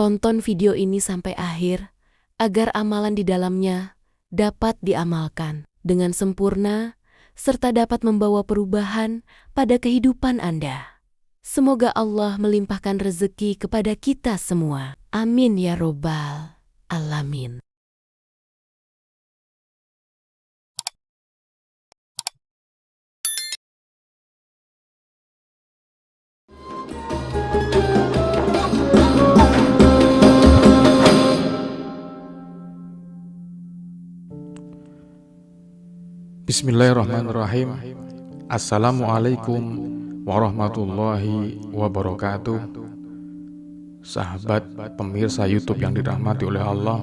Tonton video ini sampai akhir agar amalan di dalamnya dapat diamalkan dengan sempurna serta dapat membawa perubahan pada kehidupan Anda. Semoga Allah melimpahkan rezeki kepada kita semua. Amin ya robbal alamin. Bismillahirrahmanirrahim. Assalamualaikum warahmatullahi wabarakatuh. Sahabat pemirsa YouTube yang dirahmati oleh Allah,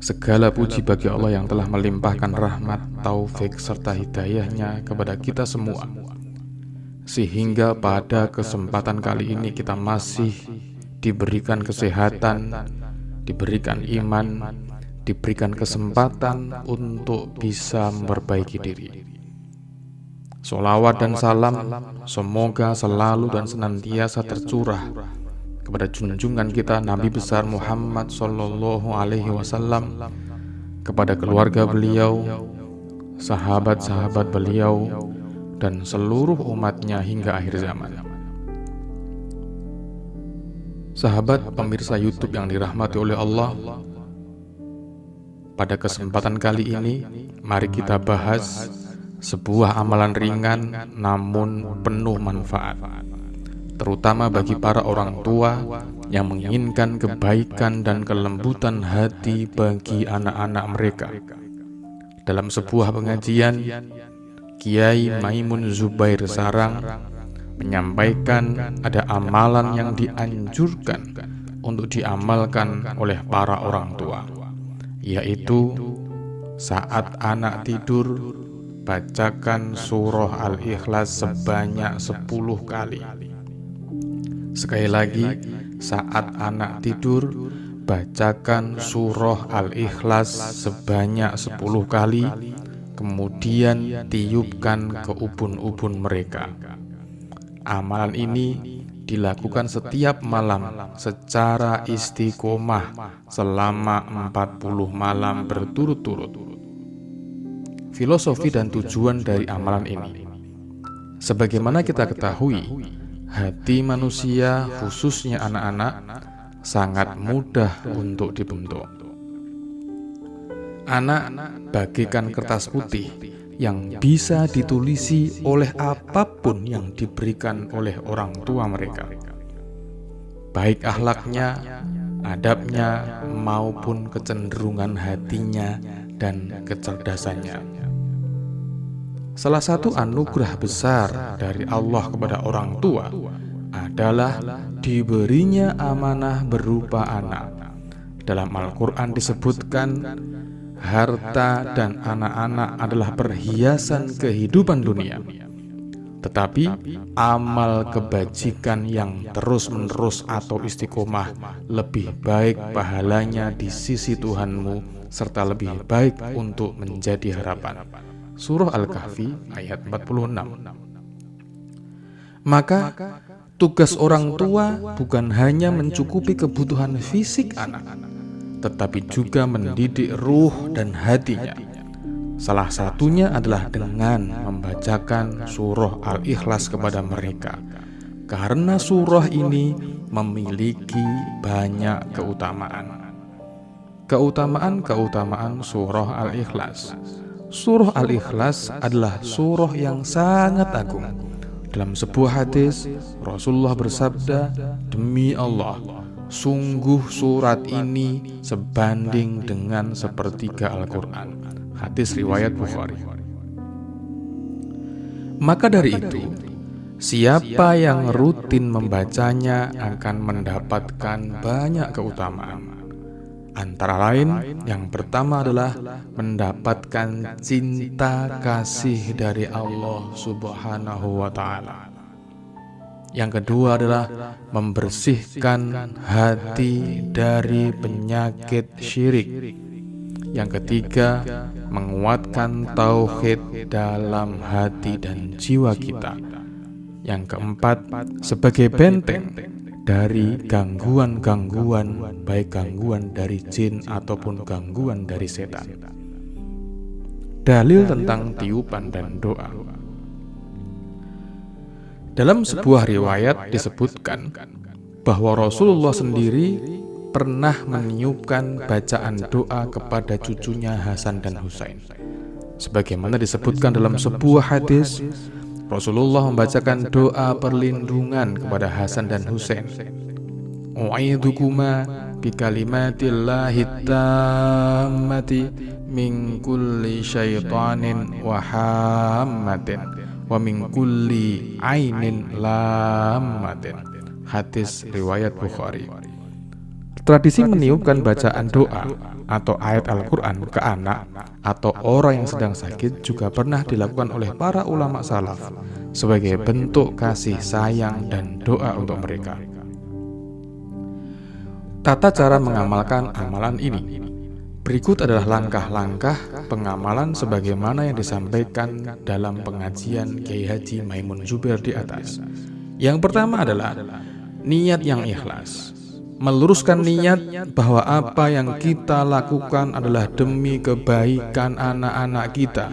segala puji bagi Allah yang telah melimpahkan rahmat, taufik serta hidayahnya kepada kita semua, sehingga pada kesempatan kali ini kita masih diberikan kesehatan, diberikan iman, diberikan kesempatan untuk bisa memperbaiki diri. Sholawat dan salam semoga selalu dan senantiasa tercurah kepada junjungan kita Nabi besar Muhammad Sallallahu Alaihi Wasallam, kepada keluarga beliau, sahabat-sahabat beliau, dan seluruh umatnya hingga akhir zaman. Sahabat pemirsa YouTube yang dirahmati oleh Allah, pada kesempatan kali ini, mari kita bahas sebuah amalan ringan namun penuh manfaat, terutama bagi para orang tua yang menginginkan kebaikan dan kelembutan hati bagi anak-anak mereka. Dalam sebuah pengajian, Kiai Maimun Zubair Sarang menyampaikan ada amalan yang dianjurkan untuk diamalkan oleh para orang tua, yaitu saat anak tidur, bacakan surah Al-Ikhlas sebanyak 10 kali. Sekali lagi, saat anak tidur, bacakan surah Al-Ikhlas sebanyak 10 kali, kemudian tiupkan ke ubun-ubun mereka. Amalan ini dilakukan setiap malam secara istiqomah selama 40 malam berturut-turut. Filosofi dan tujuan dari amalan ini, sebagaimana kita ketahui, hati manusia khususnya anak-anak sangat mudah untuk dibentuk. Anak bagaikan kertas putih yang bisa ditulisi oleh apapun yang diberikan oleh orang tua mereka, baik akhlaknya, adabnya, maupun kecenderungan hatinya dan kecerdasannya. Salah satu anugerah besar dari Allah kepada orang tua adalah diberinya amanah berupa anak. Dalam Al-Quran disebutkan, harta dan anak-anak adalah perhiasan kehidupan dunia, tetapi amal kebajikan yang terus-menerus atau istiqomah lebih baik pahalanya di sisi Tuhanmu, serta lebih baik untuk menjadi harapan. Surah Al-Kahfi ayat 46. Maka tugas orang tua bukan hanya mencukupi kebutuhan fisik anak, tetapi juga mendidik ruh dan hatinya. Salah satunya adalah dengan membacakan surah Al-Ikhlas kepada mereka, karena surah ini memiliki banyak keutamaan. Keutamaan surah Al-Ikhlas. Surah Al-Ikhlas adalah surah yang sangat agung. Dalam sebuah hadis, Rasulullah bersabda, "Demi Allah, sungguh surat ini sebanding dengan sepertiga Al-Quran." Hadis riwayat Bukhari. Maka dari itu, siapa yang rutin membacanya akan mendapatkan banyak keutamaan. Antara lain, yang pertama adalah mendapatkan cinta kasih dari Allah Subhanahu wa Ta'ala. Yang kedua adalah membersihkan hati dari penyakit syirik. Yang ketiga, menguatkan tauhid dalam hati dan jiwa kita. Yang keempat, sebagai benteng dari gangguan-gangguan, baik gangguan dari jin ataupun gangguan dari setan. Dalil tentang tiupan dan doa. Dalam sebuah riwayat disebutkan bahwa Rasulullah sendiri pernah meniupkan bacaan doa kepada cucunya Hasan dan Husain. Sebagaimana disebutkan dalam sebuah hadis, Rasulullah membacakan doa perlindungan kepada Hasan dan Husain. U'idukuma bi kalimatillahi tammati min kulli syaitanin wa hammatin wa min kulli ainin lammatin. Hadis riwayat Bukhari. Tradisi meniupkan bacaan doa atau ayat Al-Quran ke anak atau orang yang sedang sakit juga pernah dilakukan oleh para ulama salaf sebagai bentuk kasih sayang dan doa untuk mereka. Tata cara mengamalkan amalan ini. Berikut adalah langkah-langkah pengamalan sebagaimana yang disampaikan dalam pengajian Kiai Haji Maimun Zubair di atas. Yang pertama adalah niat yang ikhlas. Meluruskan niat bahwa apa yang kita lakukan adalah demi kebaikan anak-anak kita,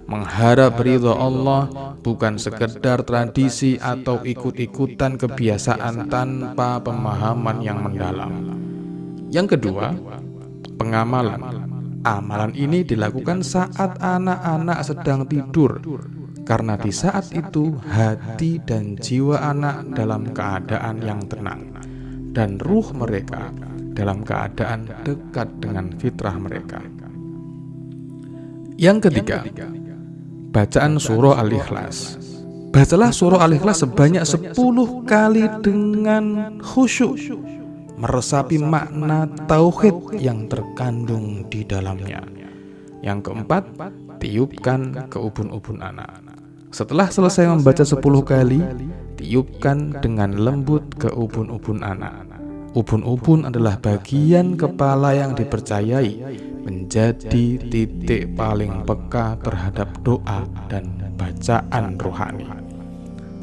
mengharap ridha Allah, bukan sekedar tradisi atau ikut-ikutan kebiasaan tanpa pemahaman yang mendalam. Yang kedua, pengamalan. Amalan ini dilakukan saat anak-anak sedang tidur, karena di saat itu hati dan jiwa anak dalam keadaan yang tenang dan ruh mereka dalam keadaan dekat dengan fitrah mereka. Yang ketiga, bacaan surah Al-Ikhlas. Bacalah surah Al-Ikhlas sebanyak 10 kali dengan khusyuk, meresapi makna tauhid yang terkandung di dalamnya. Yang keempat, tiupkan ke ubun-ubun anak. Setelah selesai membaca 10 kali, tiupkan dengan lembut ke ubun-ubun anak. Ubun-ubun adalah bagian kepala yang dipercayai menjadi titik paling peka terhadap doa dan bacaan rohani.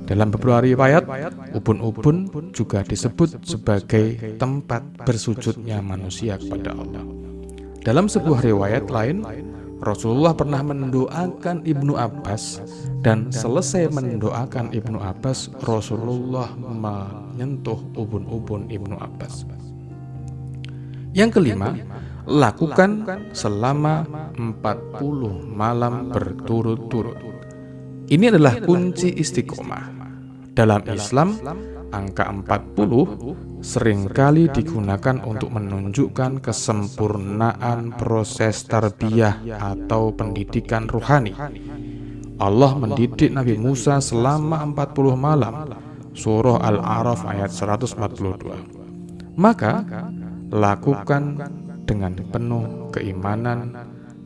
Dalam beberapa riwayat, ubun-ubun juga disebut sebagai tempat bersujudnya manusia kepada Allah. Dalam sebuah riwayat lain, Rasulullah pernah mendoakan Ibnu Abbas, dan selesai mendoakan Ibnu Abbas, Rasulullah menyentuh ubun-ubun Ibnu Abbas. Yang kelima, lakukan selama 40 malam berturut-turut. Ini adalah kunci istiqomah. Dalam Islam, angka 40 seringkali digunakan untuk menunjukkan kesempurnaan proses tarbiyah atau pendidikan rohani. Allah mendidik Nabi Musa selama 40 malam. Surah Al-A'raf ayat 142. Maka, lakukan dengan penuh keimanan,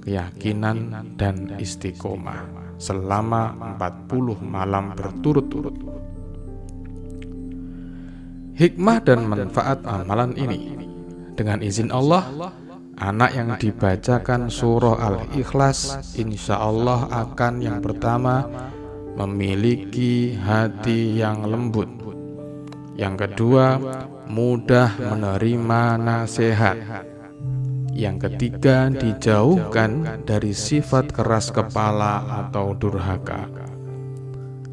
keyakinan, dan istiqomah selama 40 malam berturut-turut. Hikmah dan manfaat amalan ini. Dengan izin Allah, anak yang dibacakan surah Al-Ikhlas insya Allah akan yang pertama memiliki hati yang lembut. Yang kedua, mudah menerima nasihat. Yang ketiga, dijauhkan dari sifat keras kepala atau durhaka.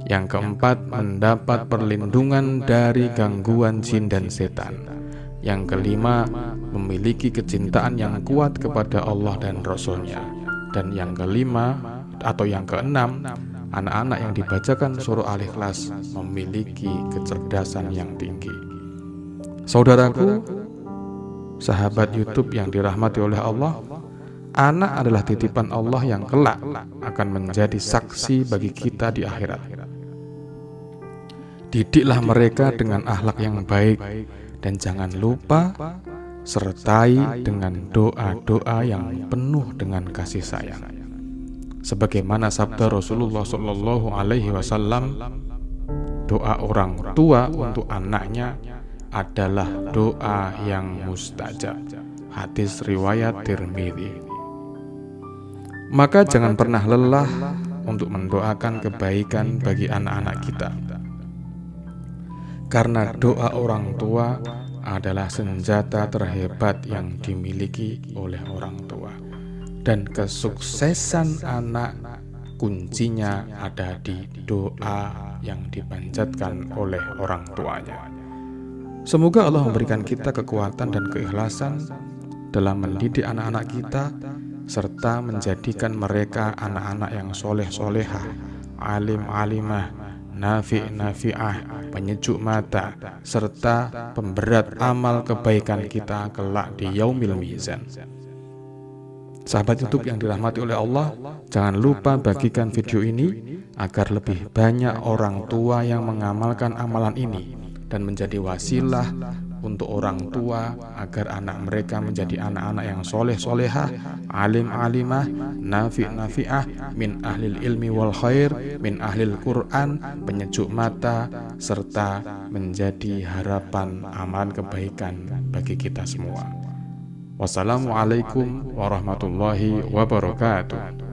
Yang keempat, mendapat perlindungan dari gangguan jin dan setan. Yang kelima, memiliki kecintaan yang kuat kepada Allah dan Rasul-Nya. Dan yang kelima atau yang keenam, anak-anak yang dibacakan surah Al-Ikhlas memiliki kecerdasan yang tinggi. Saudaraku, sahabat YouTube yang dirahmati oleh Allah, anak adalah titipan Allah yang kelak akan menjadi saksi bagi kita di akhirat. Didiklah mereka dengan akhlak yang baik, dan jangan lupa sertai dengan doa-doa yang penuh dengan kasih sayang. Sebagaimana sabda Rasulullah SAW, doa orang tua untuk anaknya adalah doa yang mustajab. Hadis riwayat Tirmidzi. Maka jangan pernah lelah untuk mendoakan kebaikan bagi anak-anak kita. Karena doa orang tua adalah senjata terhebat yang dimiliki oleh orang tua. Dan kesuksesan anak kuncinya ada di doa yang dipanjatkan oleh orang tuanya. Semoga Allah memberikan kita kekuatan dan keikhlasan dalam mendidik anak-anak kita, serta menjadikan mereka anak-anak yang soleh-solehah, alim-alimah, nafi'-nafi'ah, penyejuk mata, serta pemberat amal kebaikan kita kelak di yaumil mizan. Sahabat YouTube yang dirahmati oleh Allah, jangan lupa bagikan video ini agar lebih banyak orang tua yang mengamalkan amalan ini dan menjadi wasilah untuk orang tua agar anak mereka menjadi anak-anak yang soleh-solehah, alim-alimah, nafi'-nafi'ah, min ahlil ilmi wal khair, min ahlil Quran, penyejuk mata, serta menjadi harapan amalan kebaikan bagi kita semua. Wassalamualaikum warahmatullahi wabarakatuh.